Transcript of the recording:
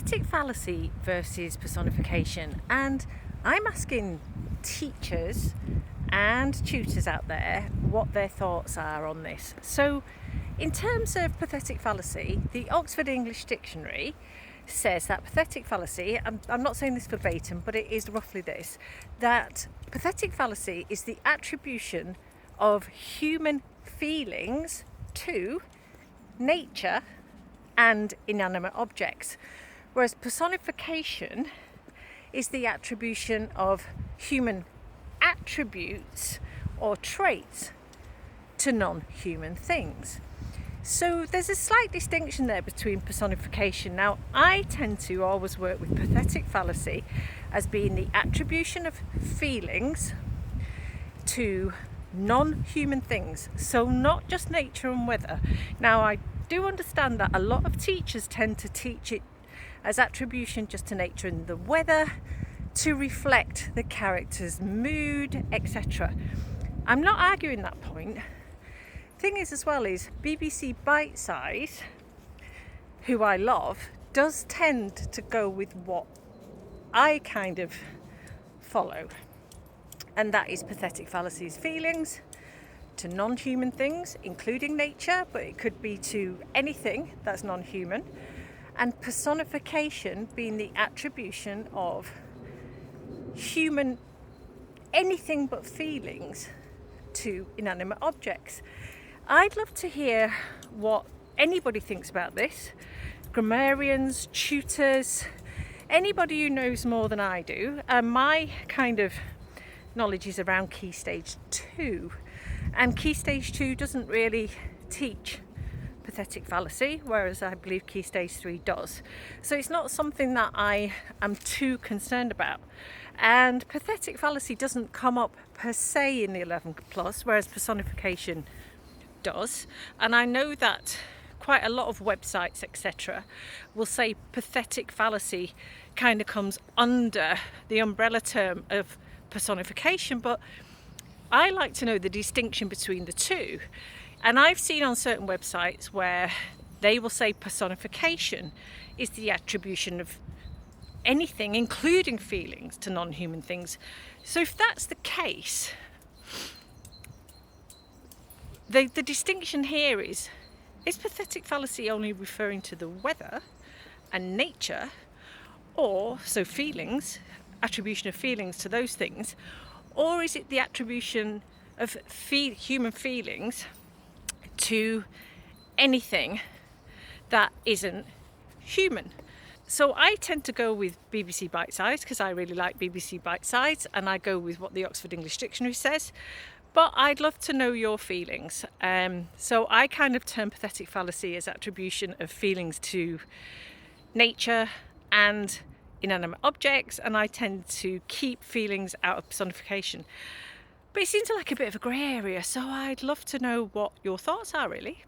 pathetic fallacy versus personification, and I'm asking teachers and tutors out there what their thoughts are on this. So in terms of pathetic fallacy, the Oxford English Dictionary says that pathetic fallacy, I'm not saying this verbatim, but it is roughly this, that pathetic fallacy is the attribution of human feelings to nature and inanimate objects, whereas personification is the attribution of human attributes or traits to non-human things. So there's a slight distinction there between personification. Now, I tend to always work with pathetic fallacy as being the attribution of feelings to non-human things, so not just nature and weather. Now, I do understand that a lot of teachers tend to teach it as attribution just to nature and the weather to reflect the character's mood, etc. I'm not arguing that point. Thing is as well is BBC Bite Size, who I love, does tend to go with what I kind of follow, and that is pathetic fallacies feelings to non-human things, including nature, but it could be to anything that's non-human, and personification being the attribution of human anything but feelings to inanimate objects. I'd love to hear what anybody thinks about this. Grammarians, tutors, anybody who knows more than I do. My kind of knowledge is around Key Stage 2, and Key Stage 2 doesn't really teach pathetic fallacy, whereas I believe Key Stage 3 does. So it's not something that I am too concerned about. And pathetic fallacy doesn't come up per se in the 11 plus, whereas personification does. And I know that quite a lot of websites, etc., will say pathetic fallacy kind of comes under the umbrella term of personification, but I like to know the distinction between the two. And I've seen on certain websites where they will say personification is the attribution of anything, including feelings, to non-human things. So if that's the case, the distinction here is pathetic fallacy only referring to the weather and nature, or so feelings, attribution of feelings to those things, or is it the attribution of human feelings to anything that isn't human? So I tend to go with BBC Bite Size because I really like BBC Bite Size, and I go with what the Oxford English Dictionary says. But I'd love to know your feelings. So I kind of term pathetic fallacy as attribution of feelings to nature and inanimate objects, and I tend to keep feelings out of personification. But it seems like a bit of a grey area, so I'd love to know what your thoughts are, really.